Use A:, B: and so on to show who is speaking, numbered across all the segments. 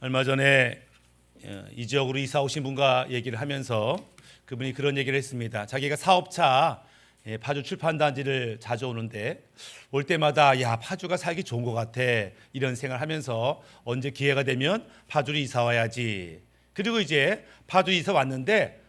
A: 얼마 전에 이 지역으로 이사 오신 분과 얘기를 하면서 그분이 그런 얘기를 했습니다. 자기가 사업차 파주 출판단지를 자주 오는데 올 때마다 야 파주가 살기 좋은 것 같아 이런 생각을 하면서 언제 기회가 되면 파주로 이사 와야지. 그리고 이제 파주 이사 왔는데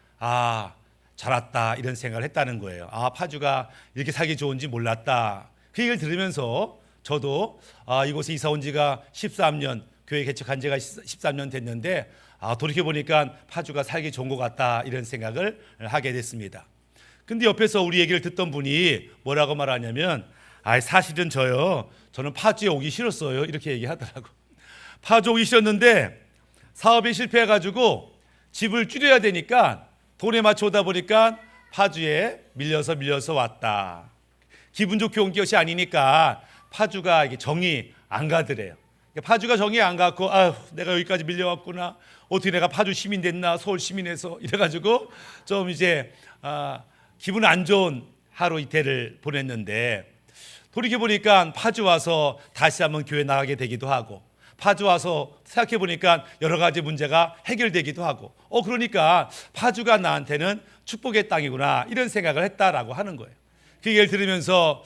A: 잘 왔다 이런 생각을 했다는 거예요. 파주가 이렇게 살기 좋은지 몰랐다. 그 얘기를 들으면서 저도 이곳에 이사 온 지가 13년, 교회 개척한 지가 13년 됐는데 돌이켜보니까 파주가 살기 좋은 것 같다 이런 생각을 하게 됐습니다. 근데 옆에서 우리 얘기를 듣던 분이 뭐라고 말하냐면 사실은 저는 파주에 오기 싫었어요 이렇게 얘기하더라고. 파주 오기 싫었는데 사업이 실패해가지고 집을 줄여야 되니까 돈에 맞춰 오다 보니까 파주에 밀려서 왔다. 기분 좋게 온 것이 아니니까 파주가 정이 안 가더래요. 파주가 정이 안 갔고 내가 여기까지 밀려왔구나. 어떻게 내가 파주 시민 됐나 서울 시민에서 이래가지고 좀 이제 기분 안 좋은 하루 이틀을 보냈는데 돌이켜보니까 파주 와서 다시 한번 교회 나가게 되기도 하고 파주 와서 생각해보니까 여러 가지 문제가 해결되기도 하고 그러니까 파주가 나한테는 축복의 땅이구나 이런 생각을 했다라고 하는 거예요. 그 얘기를 들으면서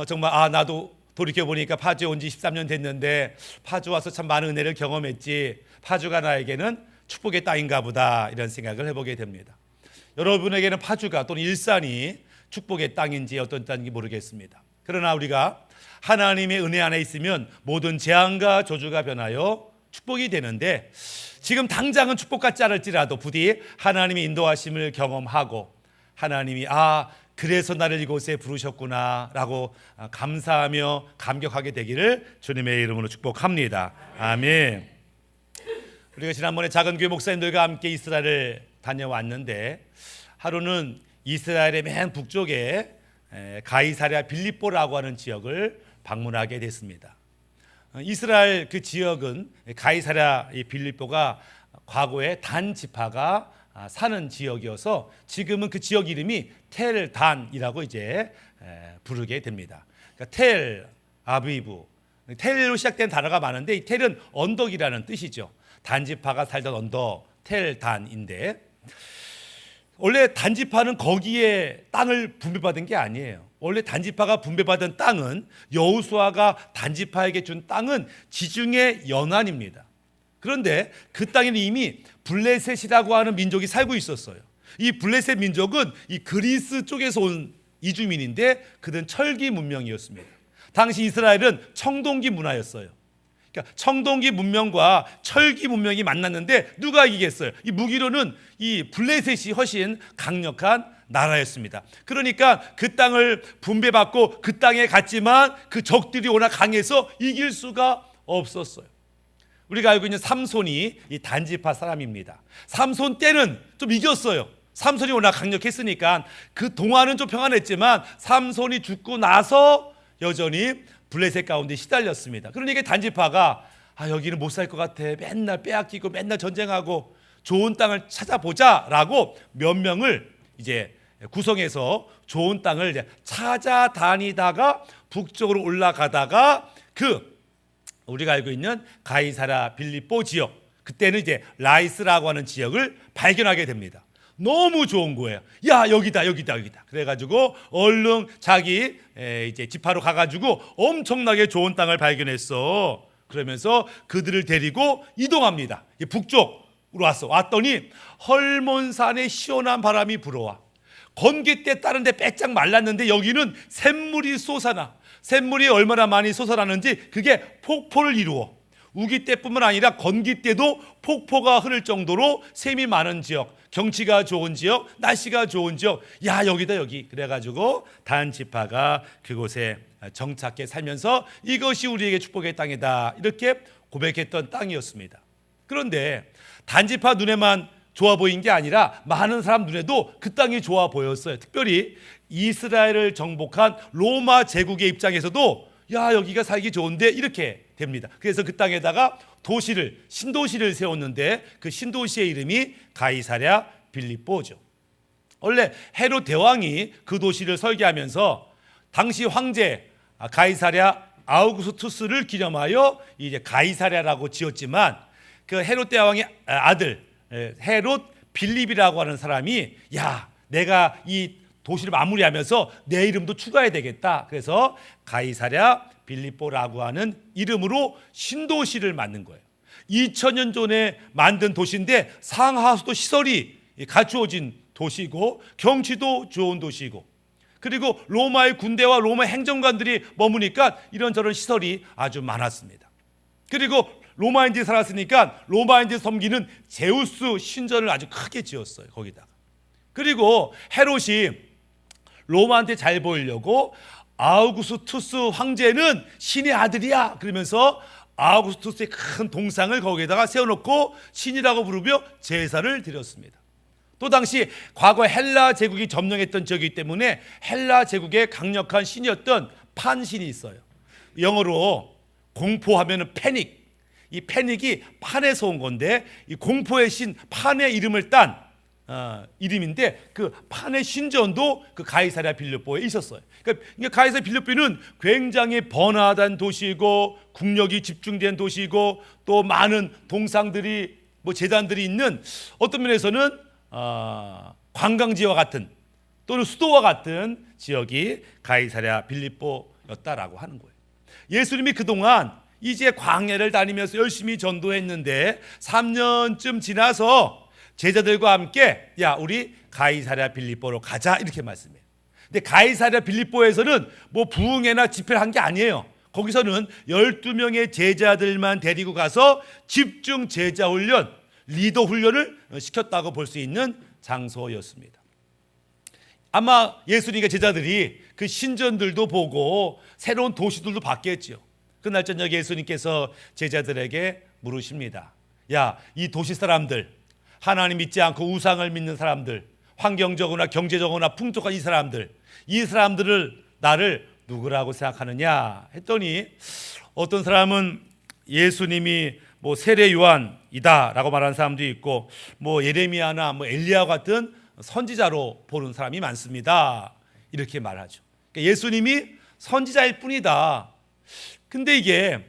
A: 정말 나도 돌이켜보니까 파주에 온 지 13년 됐는데 파주 와서 참 많은 은혜를 경험했지 파주가 나에게는 축복의 땅인가 보다 이런 생각을 해보게 됩니다. 여러분에게는 파주가 또는 일산이 축복의 땅인지 어떤 땅인지 모르겠습니다. 그러나 우리가 하나님의 은혜 안에 있으면 모든 재앙과 저주가 변하여 축복이 되는데 지금 당장은 축복 같지 않을지라도 부디 하나님의 인도하심을 경험하고 하나님이 그래서 나를 이곳에 부르셨구나 라고 감사하며 감격하게 되기를 주님의 이름으로 축복합니다. 아멘. 우리가 지난번에 작은 교회 목사님들과 함께 이스라엘을 다녀왔는데 하루는 이스라엘의 맨 북쪽에 가이사랴 빌립보라고 하는 지역을 방문하게 됐습니다. 이스라엘 그 지역은 가이사랴 빌립보가 과거에 단 지파가 사는 지역이어서 지금은 그 지역 이름이 텔단이라고 이제 부르게 됩니다. 그러니까 텔 아비브, 텔로 시작된 단어가 많은데 이 텔은 언덕이라는 뜻이죠. 단지파가 살던 언덕 텔단인데 원래 단지파는 거기에 땅을 분배받은 게 아니에요. 원래 단지파가 분배받은 땅은 여호수아가 단지파에게 준 땅은 지중해 연안입니다. 그런데 그 땅에는 이미 블레셋이라고 하는 민족이 살고 있었어요. 이 블레셋 민족은 이 그리스 쪽에서 온 이주민인데 그들은 철기 문명이었습니다. 당시 이스라엘은 청동기 문화였어요. 그러니까 청동기 문명과 철기 문명이 만났는데 누가 이기겠어요? 이 무기로는 이 블레셋이 훨씬 강력한 나라였습니다. 그러니까 그 땅을 분배받고 그 땅에 갔지만 그 적들이 워낙 강해서 이길 수가 없었어요. 우리가 알고 있는 삼손이 이 단지파 사람입니다. 삼손 때는 좀 이겼어요. 삼손이 워낙 강력했으니까 그 동안은 좀 평안했지만 삼손이 죽고 나서 여전히 블레셋 가운데 시달렸습니다. 그러니까 단지파가 여기는 못 살 것 같아. 맨날 빼앗기고 맨날 전쟁하고 좋은 땅을 찾아보자라고 몇 명을 이제 구성해서 좋은 땅을 이제 찾아다니다가 북쪽으로 올라가다가 우리가 알고 있는 가이사랴 빌립보 지역, 그때는 이제 라이스라고 하는 지역을 발견하게 됩니다. 너무 좋은 거예요. 여기다. 그래가지고 얼른 자기 이제 지파로 가가지고 엄청나게 좋은 땅을 발견했어. 그러면서 그들을 데리고 이동합니다. 북쪽으로 왔더니 헐몬산에 시원한 바람이 불어와. 건기때 다른 데 빼짝 말랐는데 여기는 샘물이 솟아나. 샘물이 얼마나 많이 솟아나는지 그게 폭포를 이루어. 우기 때뿐만 아니라 건기 때도 폭포가 흐를 정도로 샘이 많은 지역, 경치가 좋은 지역, 날씨가 좋은 지역. 여기다 여기. 그래가지고 단지파가 그곳에 정착해 살면서 이것이 우리에게 축복의 땅이다 이렇게 고백했던 땅이었습니다. 그런데 단지파 눈에만 좋아 보인 게 아니라 많은 사람 눈에도 그 땅이 좋아 보였어요. 특별히 이스라엘을 정복한 로마 제국의 입장에서도 여기가 살기 좋은데 이렇게 됩니다. 그래서 그 땅에다가 신도시를 세웠는데 그 신도시의 이름이 가이사랴 빌립보죠. 원래 헤롯 대왕이 그 도시를 설계하면서 당시 황제 가이사랴 아우구스투스를 기념하여 이제 가이사랴라고 지었지만 그 헤롯 대왕의 아들 헤롯 빌립이라고 하는 사람이 야, 내가 이 도시를 마무리하면서 내 이름도 추가해야 되겠다. 그래서 가이사랴 빌립보라고 하는 이름으로 신도시를 만든 거예요. 2000년 전에 만든 도시인데 상하수도 시설이 갖추어진 도시고 경치도 좋은 도시고, 그리고 로마의 군대와 로마 행정관들이 머무니까 이런저런 시설이 아주 많았습니다. 그리고 로마인들이 살았으니까 로마인들이 섬기는 제우스 신전을 아주 크게 지었어요, 거기다가. 그리고 헤롯이 로마한테 잘 보이려고 아우구스투스 황제는 신의 아들이야 그러면서 아우구스투스의 큰 동상을 거기에다가 세워놓고 신이라고 부르며 제사를 드렸습니다. 또 당시 과거 헬라 제국이 점령했던 지역이기 때문에 헬라 제국의 강력한 신이었던 판신이 있어요. 영어로 공포하면은 패닉. 이 패닉이 판에서 온 건데, 이 공포의 신 판의 이름을 딴 이름인데, 그 판의 신전도 그 가이사랴 빌립보에 있었어요. 그러니까 가이사랴 빌립보는 굉장히 번화한 도시이고 국력이 집중된 도시이고 또 많은 동상들이 제단들이 있는, 어떤 면에서는 관광지와 같은 또는 수도와 같은 지역이 가이사랴 빌립보였다라고 하는 거예요. 예수님이 그동안 이제 광야를 다니면서 열심히 전도했는데 3년쯤 지나서 제자들과 함께 야, 우리 가이사랴 빌립보로 가자 이렇게 말씀해요. 근데 가이사랴 빌립보에서는 뭐 부흥회나 집회를 한 게 아니에요. 거기서는 12명의 제자들만 데리고 가서 집중 제자 훈련, 리더 훈련을 시켰다고 볼 수 있는 장소였습니다. 아마 예수님과 제자들이 그 신전들도 보고 새로운 도시들도 봤겠죠. 그날 저녁에 예수님께서 제자들에게 물으십니다. 야, 이 도시 사람들, 하나님 믿지 않고 우상을 믿는 사람들, 환경적으로나 경제적으로나 풍족한 이 사람들을 나를 누구라고 생각하느냐 했더니, 어떤 사람은 예수님이 세례 요한이다라고 말하는 사람도 있고 예레미야나 엘리야 같은 선지자로 보는 사람이 많습니다. 이렇게 말하죠. 그러니까 예수님이 선지자일 뿐이다. 근데 이게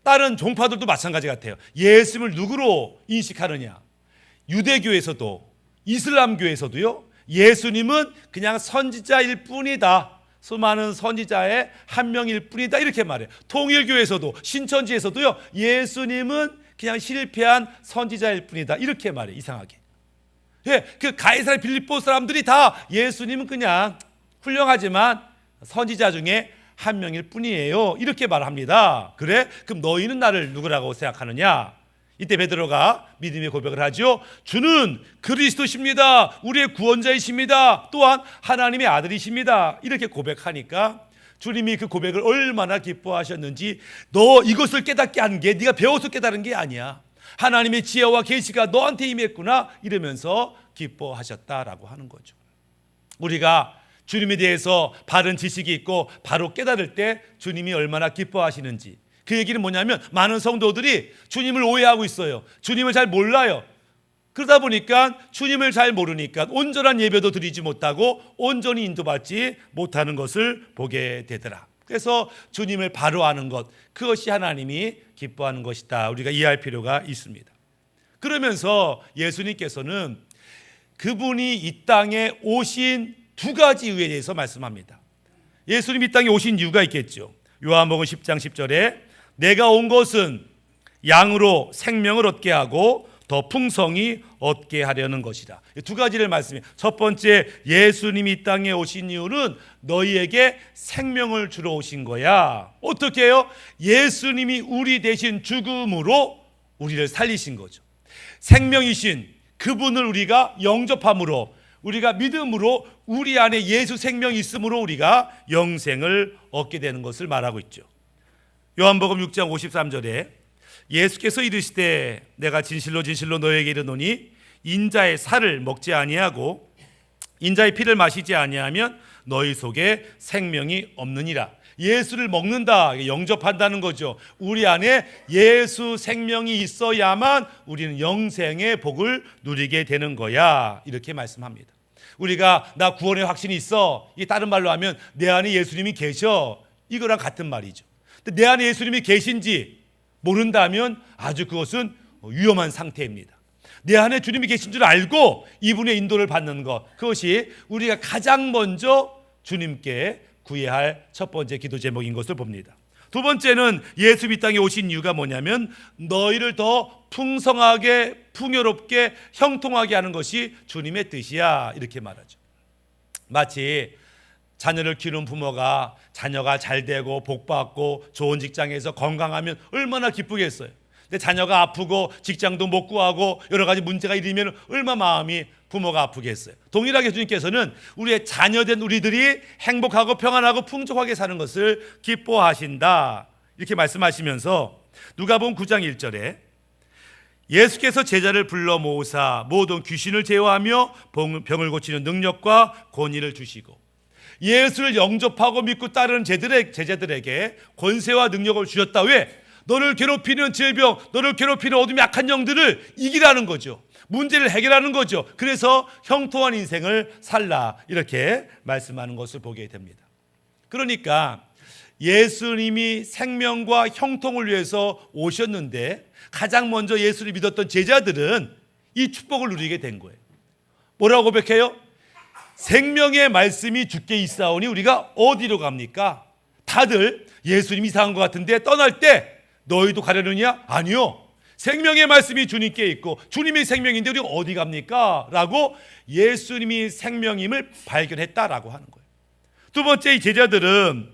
A: 다른 종파들도 마찬가지 같아요. 예수님을 누구로 인식하느냐? 유대교에서도 이슬람교에서도요, 예수님은 그냥 선지자일 뿐이다, 수많은 선지자의 한 명일 뿐이다 이렇게 말해요. 통일교에서도 신천지에서도요, 예수님은 그냥 실패한 선지자일 뿐이다 이렇게 말해요. 이상하게. 그 가이사랴 빌립보 사람들이 다 예수님은 그냥 훌륭하지만 선지자 중에 한 명일 뿐이에요 이렇게 말합니다. 그래? 그럼 너희는 나를 누구라고 생각하느냐? 이때 베드로가 믿음의 고백을 하죠. 주는 그리스도십니다. 우리의 구원자이십니다. 또한 하나님의 아들이십니다. 이렇게 고백하니까 주님이 그 고백을 얼마나 기뻐하셨는지, 너 이것을 깨닫게 한 게 네가 배워서 깨달은 게 아니야, 하나님의 지혜와 계시가 너한테 임했구나 이러면서 기뻐하셨다라고 하는 거죠. 우리가 주님에 대해서 바른 지식이 있고 바로 깨달을 때 주님이 얼마나 기뻐하시는지, 그 얘기는 뭐냐면 많은 성도들이 주님을 오해하고 있어요. 주님을 잘 몰라요. 그러다 보니까 주님을 잘 모르니까 온전한 예배도 드리지 못하고 온전히 인도받지 못하는 것을 보게 되더라. 그래서 주님을 바로 아는 것, 그것이 하나님이 기뻐하는 것이다, 우리가 이해할 필요가 있습니다. 그러면서 예수님께서는 그분이 이 땅에 오신 두 가지 이유에 대해서 말씀합니다. 예수님이 이 땅에 오신 이유가 있겠죠. 요한복음 10장 10절에 내가 온 것은 양으로 생명을 얻게 하고 더 풍성히 얻게 하려는 것이라. 두 가지를 말씀해요. 첫 번째, 예수님이 이 땅에 오신 이유는 너희에게 생명을 주러 오신 거야. 어떻게 해요? 예수님이 우리 대신 죽음으로 우리를 살리신 거죠. 생명이신 그분을 우리가 영접함으로, 우리가 믿음으로 우리 안에 예수 생명이 있음으로 우리가 영생을 얻게 되는 것을 말하고 있죠. 요한복음 6장 53절에 예수께서 이르시되 내가 진실로 진실로 너에게 이르노니 인자의 살을 먹지 아니하고 인자의 피를 마시지 아니하면 너희 속에 생명이 없느니라. 예수를 먹는다, 영접한다는 거죠. 우리 안에 예수 생명이 있어야만 우리는 영생의 복을 누리게 되는 거야, 이렇게 말씀합니다. 우리가 나 구원의 확신이 있어, 이 다른 말로 하면 내 안에 예수님이 계셔, 이거랑 같은 말이죠. 근데 내 안에 예수님이 계신지 모른다면 아주 그것은 위험한 상태입니다. 내 안에 주님이 계신 줄 알고 이분의 인도를 받는 것, 그것이 우리가 가장 먼저 주님께 구해야 할 첫 번째 기도 제목인 것을 봅니다. 두 번째는 예수 이 땅에 오신 이유가 뭐냐면 너희를 더 풍성하게 풍요롭게 형통하게 하는 것이 주님의 뜻이야, 이렇게 말하죠. 마치 자녀를 키우는 부모가 자녀가 잘 되고 복받고 좋은 직장에서 건강하면 얼마나 기쁘겠어요. 근데 자녀가 아프고 직장도 못 구하고 여러 가지 문제가 일으면 얼마나 마음이 부모가 아프겠어요. 동일하게 주님께서는 우리의 자녀된 우리들이 행복하고 평안하고 풍족하게 사는 것을 기뻐하신다, 이렇게 말씀하시면서 누가복음 9장 1절에 예수께서 제자를 불러 모으사 모든 귀신을 제어하며 병을 고치는 능력과 권위를 주시고, 예수를 영접하고 믿고 따르는 제자들에게 권세와 능력을 주셨다. 왜? 너를 괴롭히는 질병, 너를 괴롭히는 어둠의 악한 영들을 이기라는 거죠. 문제를 해결하는 거죠. 그래서 형통한 인생을 살라, 이렇게 말씀하는 것을 보게 됩니다. 그러니까 예수님이 생명과 형통을 위해서 오셨는데 가장 먼저 예수를 믿었던 제자들은 이 축복을 누리게 된 거예요. 뭐라고 고백해요? 생명의 말씀이 주께 있사오니 우리가 어디로 갑니까? 다들 예수님 이상한 것 같은데 떠날 때 너희도 가려느냐? 아니요. 생명의 말씀이 주님께 있고 주님이 생명인데 우리가 어디 갑니까? 라고 예수님이 생명임을 발견했다라고 하는 거예요. 두 번째, 이 제자들은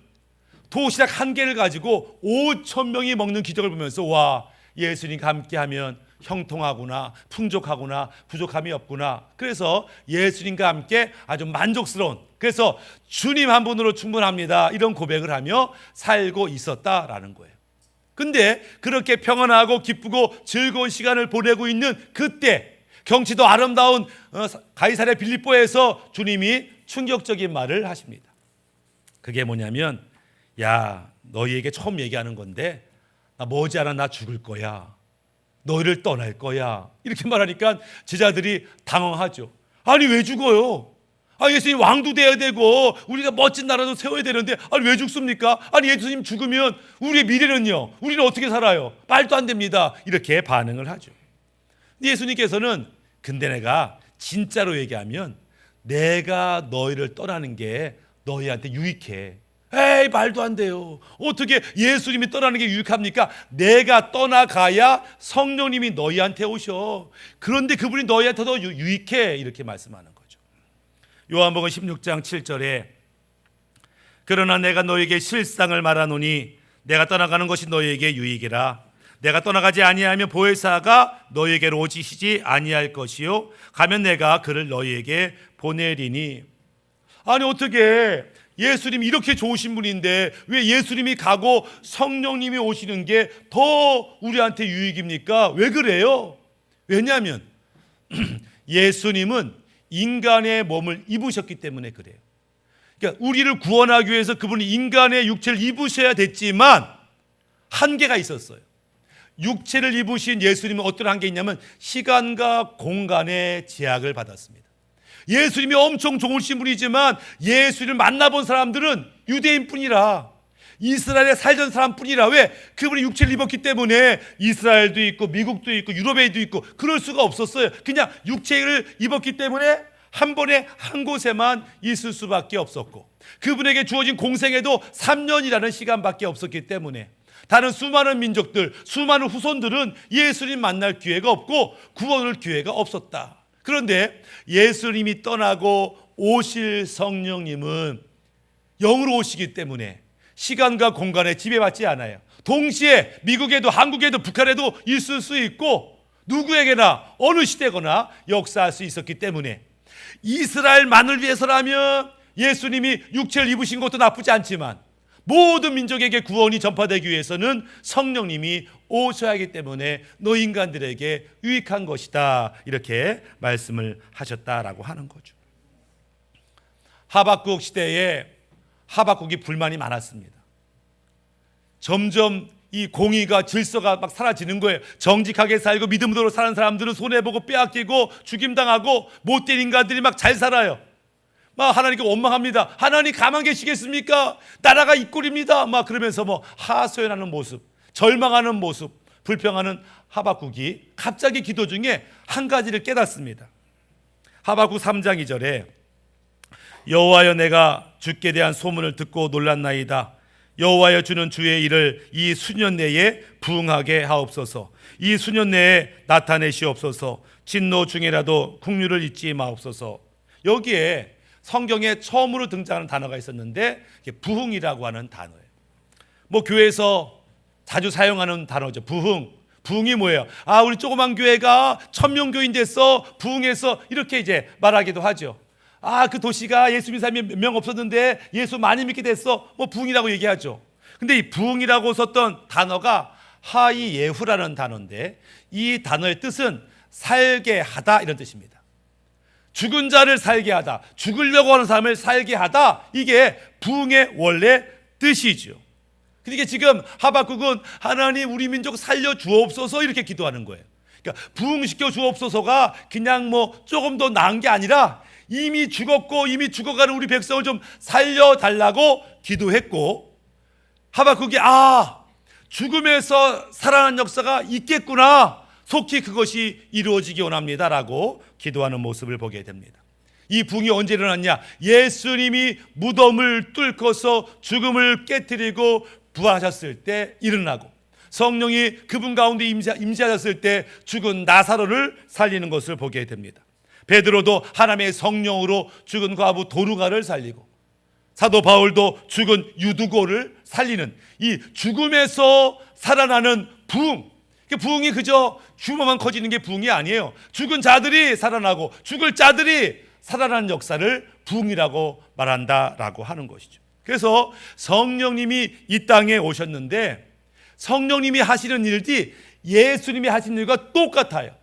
A: 도시락 한 개를 가지고 5,000명이 먹는 기적을 보면서 와, 예수님과 함께하면 형통하구나, 풍족하구나, 부족함이 없구나. 그래서 예수님과 함께 아주 만족스러운, 그래서 주님 한 분으로 충분합니다, 이런 고백을 하며 살고 있었다라는 거예요. 근데 그렇게 평안하고 기쁘고 즐거운 시간을 보내고 있는 그때 경치도 아름다운 가이사랴 빌립보에서 주님이 충격적인 말을 하십니다. 그게 뭐냐면, 야, 너희에게 처음 얘기하는 건데 나 머지않아 나 죽을 거야, 너희를 떠날 거야, 이렇게 말하니까 제자들이 당황하죠. 아니 왜 죽어요? 예수님 왕도 돼야 되고 우리가 멋진 나라도 세워야 되는데 아니 왜 죽습니까? 아니 예수님 죽으면 우리의 미래는요? 우리는 어떻게 살아요? 말도 안 됩니다, 이렇게 반응을 하죠. 예수님께서는 근데 내가 진짜로 얘기하면 내가 너희를 떠나는 게 너희한테 유익해. 에이, 말도 안 돼요. 어떻게 예수님이 떠나는 게 유익합니까? 내가 떠나가야 성령님이 너희한테 오셔. 그런데 그분이 너희한테 더 유익해, 이렇게 말씀하는 거죠. 요한복음 16장 7절에 그러나 내가 너희에게 실상을 말하노니 내가 떠나가는 것이 너희에게 유익이라. 내가 떠나가지 아니하면 보혜사가 너희에게로 오시지 아니할 것이요 가면 내가 그를 너희에게 보내리니. 아니 어떻게 예수님이 이렇게 좋으신 분인데 왜 예수님이 가고 성령님이 오시는 게 더 우리한테 유익입니까? 왜 그래요? 왜냐하면 예수님은 인간의 몸을 입으셨기 때문에 그래요. 그러니까 우리를 구원하기 위해서 그분이 인간의 육체를 입으셔야 됐지만 한계가 있었어요. 육체를 입으신 예수님은 어떤 한계 있냐면 시간과 공간의 제약을 받았습니다. 예수님이 엄청 좋으신 분이지만 예수님을 만나본 사람들은 유대인뿐이라, 이스라엘에 살던 사람뿐이라. 왜? 그분이 육체를 입었기 때문에 이스라엘도 있고 미국도 있고 유럽에도 있고 그럴 수가 없었어요. 그냥 육체를 입었기 때문에 한 번에 한 곳에만 있을 수밖에 없었고 그분에게 주어진 공생에도 3년이라는 시간밖에 없었기 때문에 다른 수많은 민족들, 수많은 후손들은 예수님 만날 기회가 없고 구원을 기회가 없었다. 그런데 예수님이 떠나고 오실 성령님은 영으로 오시기 때문에 시간과 공간에 지배받지 않아요. 동시에 미국에도 한국에도 북한에도 있을 수 있고 누구에게나 어느 시대거나 역사할 수 있었기 때문에 이스라엘만을 위해서라면 예수님이 육체를 입으신 것도 나쁘지 않지만 모든 민족에게 구원이 전파되기 위해서는 성령님이 오셔야 하기 때문에 너희 인간들에게 유익한 것이다, 이렇게 말씀을 하셨다라고 하는 거죠. 하박국 시대에 하박국이 불만이 많았습니다. 점점 이 공의가 질서가 막 사라지는 거예요. 정직하게 살고 믿음으로 사는 사람들은 손해보고 빼앗기고 죽임당하고 못된 인간들이 막 잘 살아요. 막 하나님께 원망합니다. 하나님 가만 계시겠습니까? 나라가 이 꼴입니다. 막 그러면서 뭐 하소연하는 모습, 절망하는 모습, 불평하는 하박국이 갑자기 기도 중에 한 가지를 깨닫습니다. 하박국 3장 2절에 여호와여 내가 주께 대한 소문을 듣고 놀랐나이다. 여호와여 주는 주의 일을 이 수년 내에 부응하게 하옵소서. 이 수년 내에 나타내시옵소서. 진노 중에라도 국류를 잊지 마옵소서. 여기에 성경에 처음으로 등장하는 단어가 있었는데 부흥이라고 하는 단어예요. 뭐 교회에서 자주 사용하는 단어죠. 부흥. 부흥이 뭐예요? 우리 조그만 교회가 1000명 교인 됐어. 부흥해서 이렇게 이제 말하기도 하죠. 그 도시가 예수 믿는 사람이 몇 명 없었는데 예수 많이 믿게 됐어. 뭐 부흥이라고 얘기하죠. 근데 이 부흥이라고 썼던 단어가 하이예후라는 단어인데 이 단어의 뜻은 살게 하다 이런 뜻입니다. 죽은 자를 살게 하다, 죽으려고 하는 사람을 살게 하다, 이게 부흥의 원래 뜻이죠. 그러니까 지금 하박국은 하나님 우리 민족 살려 주옵소서 이렇게 기도하는 거예요. 그러니까 부흥시켜 주옵소서가 그냥 뭐 조금 더 나은 게 아니라 이미 죽었고 이미 죽어가는 우리 백성을 좀 살려달라고 기도했고, 하박국이 죽음에서 살아난 역사가 있겠구나, 속히 그것이 이루어지기 원합니다라고 기도하는 모습을 보게 됩니다. 이 부흥이 언제 일어났냐? 예수님이 무덤을 뚫고서 죽음을 깨뜨리고 부활하셨을 때 일어나고, 성령이 그분 가운데 임재하셨을 때 죽은 나사로를 살리는 것을 보게 됩니다. 베드로도 하나님의 성령으로 죽은 과부 도르가를 살리고, 사도 바울도 죽은 유두고를 살리는 이 죽음에서 살아나는 부흥. 부흥이 그저 규모만 커지는 게 부흥이 아니에요. 죽은 자들이 살아나고 죽을 자들이 살아나는 역사를 부흥이라고 말한다라고 하는 것이죠. 그래서 성령님이 이 땅에 오셨는데 성령님이 하시는 일이 예수님이 하신 일과 똑같아요.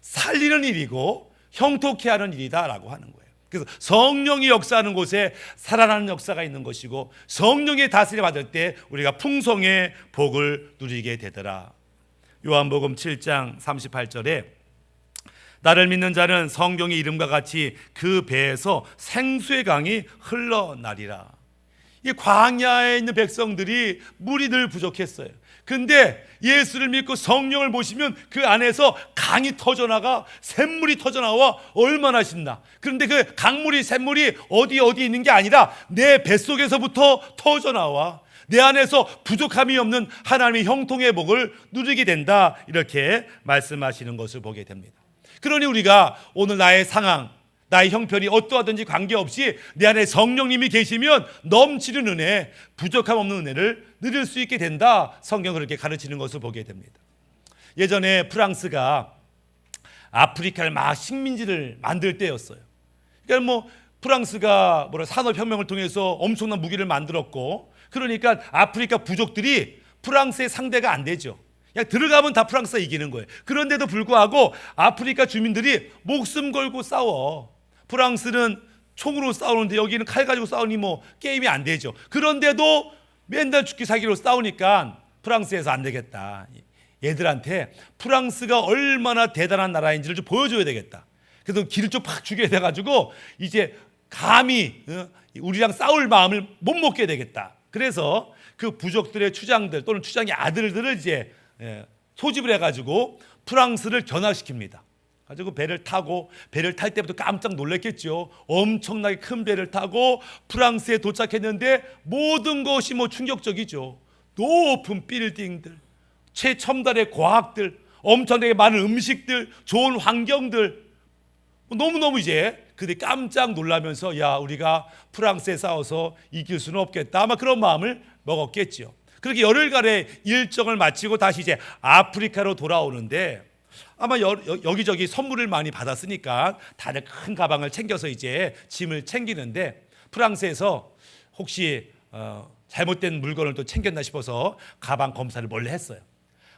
A: 살리는 일이고 형통케 하는 일이다라고 하는 거예요. 그래서 성령이 역사하는 곳에 살아나는 역사가 있는 것이고, 성령의 다스림을 받을 때 우리가 풍성의 복을 누리게 되더라. 요한복음 7장 38절에 나를 믿는 자는 성경의 이름과 같이 그 배에서 생수의 강이 흘러나리라. 이 광야에 있는 백성들이 물이 늘 부족했어요. 근데 예수를 믿고 성령을 모시면 그 안에서 강이 터져나가, 샘물이 터져나와 얼마나 신나. 그런데 그 강물이, 샘물이 어디 있는 게 아니라 내 뱃속에서부터 터져나와 내 안에서 부족함이 없는 하나님의 형통의 복을 누리게 된다, 이렇게 말씀하시는 것을 보게 됩니다. 그러니 우리가 오늘 나의 상황, 나의 형편이 어떠하든지 관계없이 내 안에 성령님이 계시면 넘치는 은혜, 부족함 없는 은혜를 누릴 수 있게 된다, 성경은 그렇게 가르치는 것을 보게 됩니다. 예전에 프랑스가 아프리카를 막 식민지를 만들 때였어요. 그러니까 뭐 프랑스가 산업혁명을 통해서 엄청난 무기를 만들었고, 그러니까 아프리카 부족들이 프랑스의 상대가 안 되죠. 그냥 들어가면 다 프랑스가 이기는 거예요. 그런데도 불구하고 아프리카 주민들이 목숨 걸고 싸워. 프랑스는 총으로 싸우는데 여기는 칼 가지고 싸우니 뭐 게임이 안 되죠. 그런데도 맨날 죽기 살기로 싸우니까 프랑스에서 안 되겠다, 얘들한테 프랑스가 얼마나 대단한 나라인지를 좀 보여줘야 되겠다. 그래서 기를 좀 팍 죽여야 돼가지고 이제 감히 우리랑 싸울 마음을 못 먹게 되겠다. 그래서 그 부족들의 추장들 또는 추장의 아들들을 이제 소집을 해가지고 프랑스를 견학시킵니다. 가지고 배를 타고, 배를 탈 때부터 깜짝 놀랐겠죠. 엄청나게 큰 배를 타고 프랑스에 도착했는데 모든 것이 뭐 충격적이죠. 높은 빌딩들, 최첨단의 과학들, 엄청나게 많은 음식들, 좋은 환경들, 너무너무 이제 그들이 깜짝 놀라면서 야, 우리가 프랑스에 싸워서 이길 수는 없겠다, 아마 그런 마음을 먹었겠죠. 그렇게 열흘간의 일정을 마치고 다시 이제 아프리카로 돌아오는데 아마 여기저기 선물을 많이 받았으니까 다들 큰 가방을 챙겨서 이제 짐을 챙기는데, 프랑스에서 혹시 잘못된 물건을 또 챙겼나 싶어서 가방 검사를 몰래 했어요.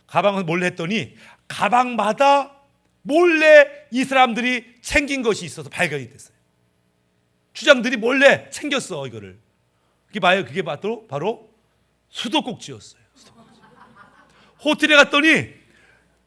A: 가방을 몰래 했더니 가방마다 몰래 이 사람들이 챙긴 것이 있어서 발견이 됐어요. 추장들이 몰래 챙겼어 이거를. 그게 봐요. 그게 바로 수도꼭지였어요. 호텔에 갔더니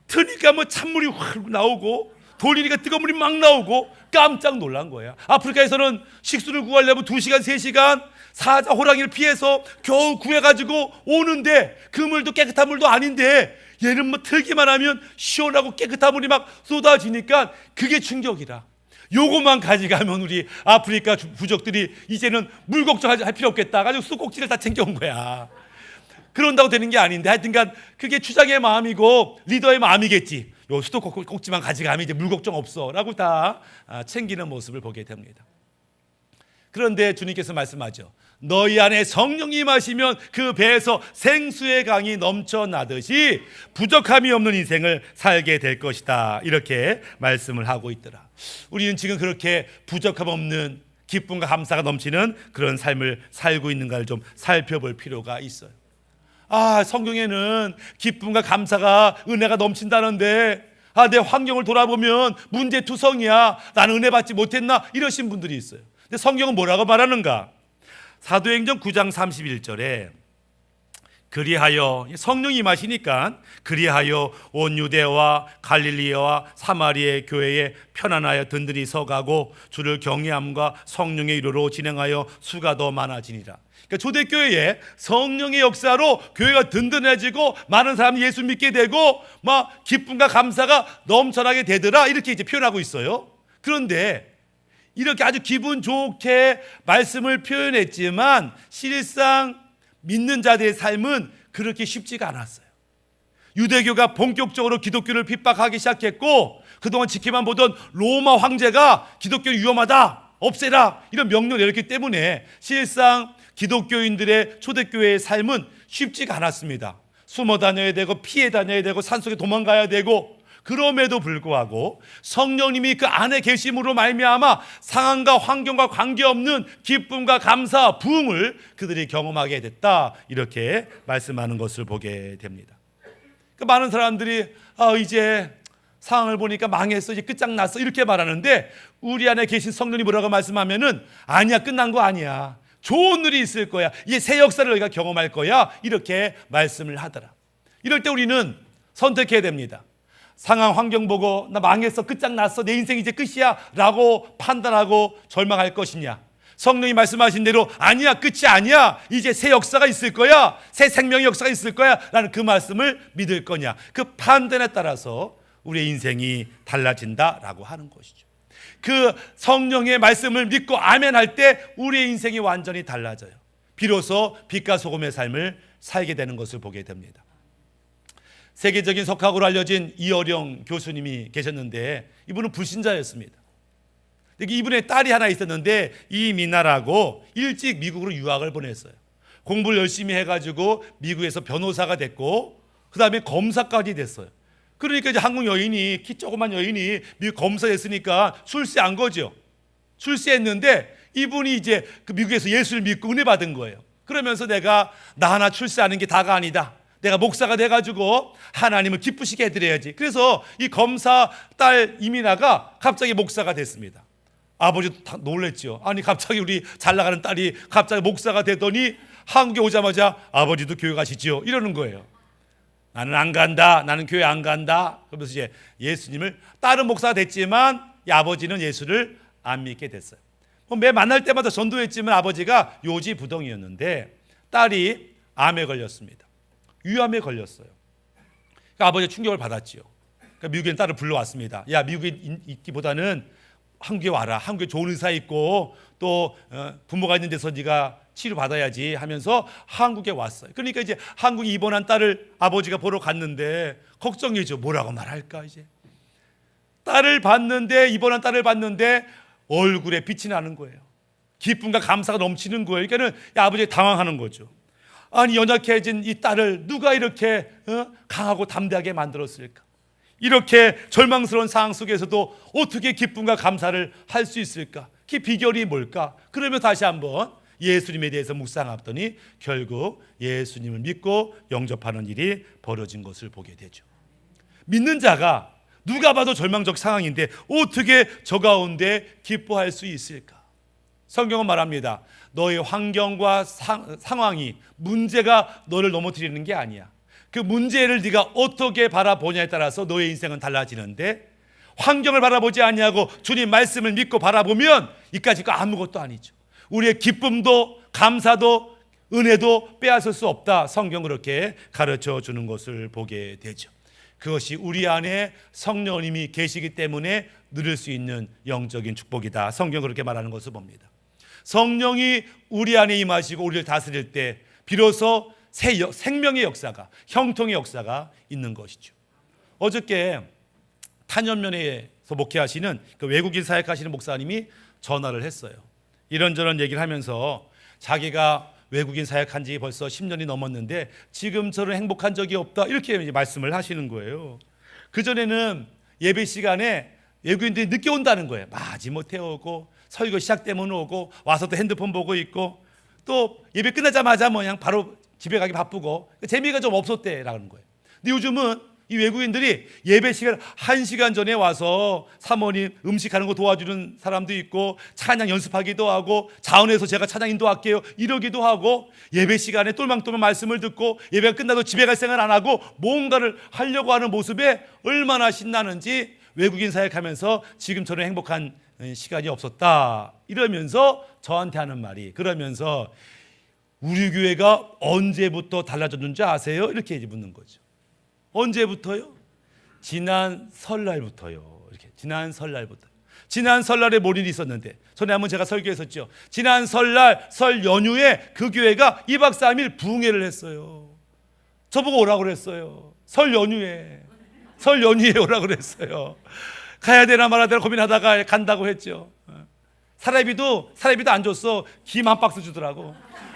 A: 트니까 뭐 찬물이 확 나오고 돌리니까 뜨거운 물이 막 나오고 깜짝 놀란 거예요. 아프리카에서는 식수를 구하려면 2시간 3시간 사자 호랑이를 피해서 겨우 구해가지고 오는데 그 물도 깨끗한 물도 아닌데 얘는 뭐 틀기만 하면 시원하고 깨끗한 물이 막 쏟아지니까 그게 충격이라. 요것만 가져가면 우리 아프리카 부족들이 이제는 물 걱정할 필요 없겠다 가지고 수도꼭지를 다 챙겨온 거야. 그런다고 되는 게 아닌데, 하여튼간 그게 추장의 마음이고 리더의 마음이겠지. 요 수도꼭지만 가져가면 이제 물 걱정 없어라고 다 챙기는 모습을 보게 됩니다. 그런데 주님께서 말씀하죠. 너희 안에 성령이 임하시면 그 배에서 생수의 강이 넘쳐나듯이 부족함이 없는 인생을 살게 될 것이다. 이렇게 말씀을 하고 있더라. 우리는 지금 그렇게 부족함 없는 기쁨과 감사가 넘치는 그런 삶을 살고 있는가를 좀 살펴볼 필요가 있어요. 성경에는 기쁨과 감사가, 은혜가 넘친다는데 내 환경을 돌아보면 문제투성이야. 나는 은혜 받지 못했나? 이러신 분들이 있어요. 근데 성경은 뭐라고 말하는가? 사도행전 9장 31절에 그리하여, 성령이 임하시니까 그리하여 온 유대와 갈릴리와 사마리아의 교회에 편안하여 든든히 서가고 주를 경외함과 성령의 이로로 진행하여 수가 더 많아지니라. 그러니까 초대교회에 성령의 역사로 교회가 든든해지고 많은 사람이 예수 믿게 되고 막 기쁨과 감사가 넘쳐나게 되더라, 이렇게 이제 표현하고 있어요. 그런데 이렇게 아주 기분 좋게 말씀을 표현했지만 실상 믿는 자들의 삶은 그렇게 쉽지가 않았어요. 유대교가 본격적으로 기독교를 핍박하기 시작했고 그동안 지켜만 보던 로마 황제가 기독교는 위험하다, 없애라, 이런 명령을 내렸기 때문에 실상 기독교인들의 초대교회의 삶은 쉽지가 않았습니다. 숨어 다녀야 되고 피해 다녀야 되고 산속에 도망가야 되고, 그럼에도 불구하고 성령님이 그 안에 계심으로 말미암아 상황과 환경과 관계없는 기쁨과 감사, 부흥을 그들이 경험하게 됐다, 이렇게 말씀하는 것을 보게 됩니다. 많은 사람들이 이제 상황을 보니까 망했어, 이제 끝장났어, 이렇게 말하는데 우리 안에 계신 성령이 뭐라고 말씀하면은 아니야, 끝난 거 아니야, 좋은 일이 있을 거야, 이제 새 역사를 너희가 경험할 거야, 이렇게 말씀을 하더라. 이럴 때 우리는 선택해야 됩니다. 상황 환경 보고 나 망했어, 끝장났어, 내 인생 이제 끝이야 라고 판단하고 절망할 것이냐, 성령이 말씀하신 대로 아니야, 끝이 아니야, 이제 새 역사가 있을 거야, 새 생명의 역사가 있을 거야 라는 그 말씀을 믿을 거냐, 그 판단에 따라서 우리의 인생이 달라진다라고 하는 것이죠. 그 성령의 말씀을 믿고 아멘 할 때 우리의 인생이 완전히 달라져요. 비로소 빛과 소금의 삶을 살게 되는 것을 보게 됩니다. 세계적인 석학으로 알려진 이어령 교수님이 계셨는데 이분은 불신자였습니다. 이분의 딸이 하나 있었는데 이미나라고 일찍 미국으로 유학을 보냈어요. 공부를 열심히 해가지고 미국에서 변호사가 됐고 그 다음에 검사까지 됐어요. 그러니까 이제 한국 여인이, 키 조그만 여인이 미국 검사였으니까 출세한 거죠. 출세했는데 이분이 이제 그 미국에서 예수를 믿고 은혜 받은 거예요. 그러면서 나 하나 출세하는 게 다가 아니다, 내가 목사가 돼가지고 하나님을 기쁘시게 해드려야지. 그래서 이 검사 딸 이민아가 갑자기 목사가 됐습니다. 아버지도 다 놀랬죠. 아니 갑자기 우리 잘 나가는 딸이 갑자기 목사가 되더니 한국에 오자마자 아버지도 교회 가시죠, 이러는 거예요. 나는 안 간다, 나는 교회 안 간다. 그러면서 이제 예수님을, 딸은 목사가 됐지만 이 아버지는 예수를 안 믿게 됐어요. 매 만날 때마다 전도했지만 아버지가 요지부동이었는데 딸이 암에 걸렸습니다. 위암에 걸렸어요. 그러니까 아버지가 충격을 받았지요. 그러니까 미국인 딸을 불러왔습니다. 야, 미국에 있기보다는 한국에 와라. 한국에 좋은 의사 있고 또 부모가 있는 데서 네가 치료받아야지 하면서 한국에 왔어요. 그러니까 이제 한국에 입원한 딸을 아버지가 보러 갔는데 걱정이죠. 뭐라고 말할까 이제. 입원한 딸을 봤는데 얼굴에 빛이 나는 거예요. 기쁨과 감사가 넘치는 거예요. 그러니까는 아버지가 당황하는 거죠. 아니 연약해진 이 딸을 누가 이렇게 강하고 담대하게 만들었을까? 이렇게 절망스러운 상황 속에서도 어떻게 기쁨과 감사를 할 수 있을까? 그 비결이 뭘까? 그러면 다시 한번 예수님에 대해서 묵상하더니 결국 예수님을 믿고 영접하는 일이 벌어진 것을 보게 되죠. 믿는 자가 누가 봐도 절망적 상황인데 어떻게 저 가운데 기뻐할 수 있을까? 성경은 말합니다. 너의 환경과 상황이, 문제가 너를 넘어뜨리는 게 아니야. 그 문제를 네가 어떻게 바라보냐에 따라서 너의 인생은 달라지는데, 환경을 바라보지 아니하고 주님 말씀을 믿고 바라보면 이까짓 거 아무것도 아니죠. 우리의 기쁨도 감사도 은혜도 빼앗을 수 없다. 성경 그렇게 가르쳐 주는 것을 보게 되죠. 그것이 우리 안에 성령님이 계시기 때문에 누릴 수 있는 영적인 축복이다. 성경 그렇게 말하는 것을 봅니다. 성령이 우리 안에 임하시고 우리를 다스릴 때 비로소 생명의 역사가, 형통의 역사가 있는 것이죠. 어저께 탄현면에서 목회하시는 그 외국인 사역하시는 목사님이 전화를 했어요. 이런저런 얘기를 하면서 자기가 외국인 사역한 지 벌써 10년이 넘었는데 지금처럼 행복한 적이 없다, 이렇게 말씀을 하시는 거예요. 그전에는 예배 시간에 외국인들이 늦게 온다는 거예요. 마지못해 오고 설교 시작되면 오고 와서 또 핸드폰 보고 있고 또 예배 끝나자마자 그냥 바로 집에 가기 바쁘고 재미가 좀 없었대라는 거예요. 근데 요즘은 이 외국인들이 예배 시간 1시간 전에 와서 사모님 음식하는 거 도와주는 사람도 있고 찬양 연습하기도 하고 자원해서 제가 찬양 인도할게요 이러기도 하고 예배 시간에 똘망똘망 말씀을 듣고 예배가 끝나도 집에 갈 생각 안 하고 뭔가를 하려고 하는 모습에 얼마나 신나는지 외국인 사역하면서 지금처럼 행복한 시간이 없었다 이러면서 저한테 하는 말이, 그러면서 우리 교회가 언제부터 달라졌는지 아세요? 이렇게 묻는 거죠. 언제부터요? 지난 설날부터요. 이렇게 지난 설날부터. 지난 설날에 몰일이 있었는데 전에 한번 제가 설교했었죠. 지난 설날 설 연휴에 그 교회가 2박 3일 부흥회를 했어요. 저보고 오라고 그랬어요. 설 연휴에 오라고 그랬어요. 가야 되나 말아야 되나 고민하다가 간다고 했죠. 사례비도 안 줬어. 김 한 박스 주더라고.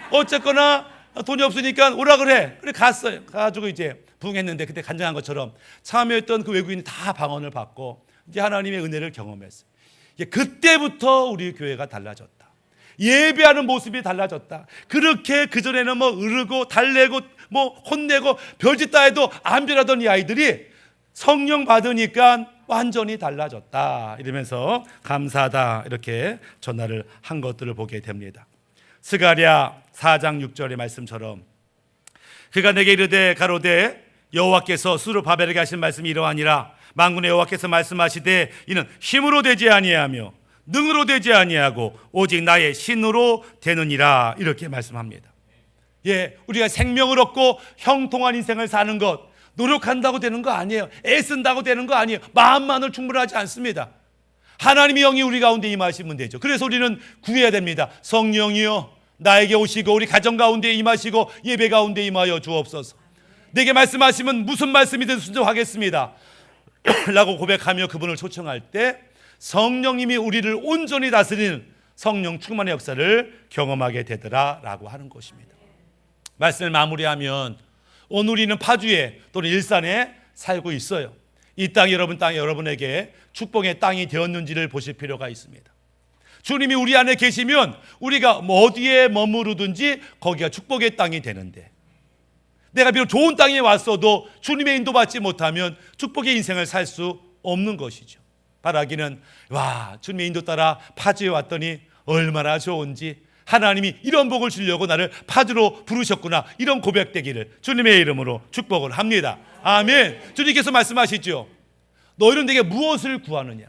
A: 어쨌거나 돈이 없으니까 오라 그래. 그래 갔어요. 가가지고 이제 부흥했는데 그때 간증한 것처럼 참여했던 그 외국인이 다 방언을 받고 이제 하나님의 은혜를 경험했어요. 그때부터 우리 교회가 달라졌다. 예배하는 모습이 달라졌다. 그렇게 그전에는 으르고 달래고 혼내고 별짓 다 해도 안 변하던 이 아이들이 성령 받으니까 완전히 달라졌다. 이러면서 감사하다 이렇게 전화를 한 것들을 보게 됩니다. 스가랴 4장 6절의 말씀처럼 그가 내게 이르되 가로되 여호와께서 스룹바벨에게 하신 말씀이 이러하니라. 만군의 여호와께서 말씀하시되 이는 힘으로 되지 아니하며 능으로 되지 아니하고 오직 나의 신으로 되느니라. 이렇게 말씀합니다. 우리가 생명을 얻고 형통한 인생을 사는 것 노력한다고 되는 거 아니에요. 애쓴다고 되는 거 아니에요. 마음만으로 충분하지 않습니다. 하나님의 영이 우리 가운데 임하시면 되죠. 그래서 우리는 구해야 됩니다. 성령이여 나에게 오시고 우리 가정 가운데 임하시고 예배 가운데 임하여 주옵소서. 내게 말씀하시면 무슨 말씀이든 순종하겠습니다 라고 고백하며 그분을 초청할 때 성령님이 우리를 온전히 다스리는 성령 충만의 역사를 경험하게 되더라 라고 하는 것입니다. 말씀을 마무리하면 오늘 우리는 파주에 또는 일산에 살고 있어요. 이 땅이 여러분에게 축복의 땅이 되었는지를 보실 필요가 있습니다. 주님이 우리 안에 계시면 우리가 어디에 머무르든지 거기가 축복의 땅이 되는데, 내가 비록 좋은 땅에 왔어도 주님의 인도받지 못하면 축복의 인생을 살 수 없는 것이죠. 바라기는 주님의 인도 따라 파주에 왔더니 얼마나 좋은지, 하나님이 이런 복을 주려고 나를 파주로 부르셨구나, 이런 고백되기를 주님의 이름으로 축복을 합니다. 아멘. 주님께서 말씀하시죠. 너희는 내게 무엇을 구하느냐.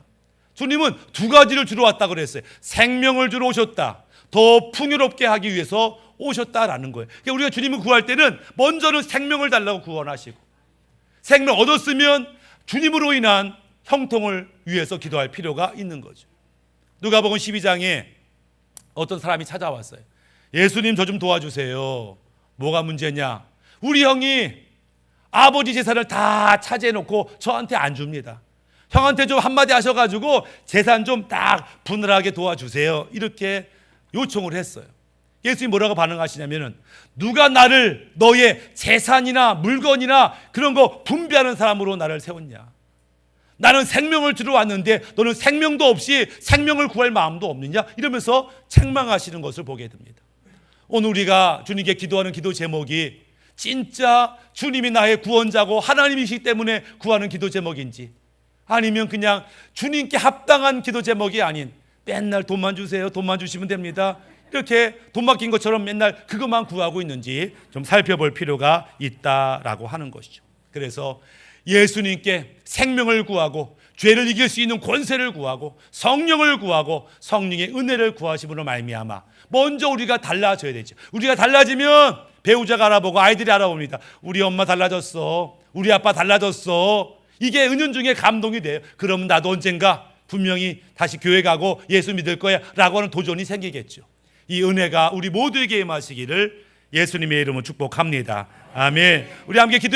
A: 주님은 두 가지를 주러 왔다고 그랬어요. 생명을 주러 오셨다, 더 풍요롭게 하기 위해서 오셨다라는 거예요. 그러니까 우리가 주님을 구할 때는 먼저는 생명을 달라고 구원하시고, 생명 얻었으면 주님으로 인한 형통을 위해서 기도할 필요가 있는 거죠. 누가복음 12장에 어떤 사람이 찾아왔어요. 예수님 저 좀 도와주세요. 뭐가 문제냐? 우리 형이 아버지 재산을 다 차지해놓고 저한테 안 줍니다. 형한테 좀 한마디 하셔가지고 재산 좀 딱 분할하게 도와주세요. 이렇게 요청을 했어요. 예수님이 뭐라고 반응하시냐면은, 누가 나를 너의 재산이나 물건이나 그런 거 분배하는 사람으로 나를 세웠냐? 나는 생명을 주러 왔는데 너는 생명도 없이 생명을 구할 마음도 없느냐? 이러면서 책망하시는 것을 보게 됩니다. 오늘 우리가 주님께 기도하는 기도 제목이 진짜 주님이 나의 구원자고 하나님이시기 때문에 구하는 기도 제목인지, 아니면 그냥 주님께 합당한 기도 제목이 아닌 맨날 돈만 주세요, 돈만 주시면 됩니다, 이렇게 돈 맡긴 것처럼 맨날 그것만 구하고 있는지 좀 살펴볼 필요가 있다라고 하는 것이죠. 그래서 예수님께 생명을 구하고 죄를 이길 수 있는 권세를 구하고 성령을 구하고 성령의 은혜를 구하심으로 말미암아 먼저 우리가 달라져야 되죠. 우리가 달라지면 배우자가 알아보고 아이들이 알아봅니다. 우리 엄마 달라졌어. 우리 아빠 달라졌어. 이게 은연중에 감동이 돼요. 그러면 나도 언젠가 분명히 다시 교회 가고 예수 믿을 거야 라고 하는 도전이 생기겠죠. 이 은혜가 우리 모두에게 임하시기를 예수님의 이름으로 축복합니다. 아멘. 우리 함께 기도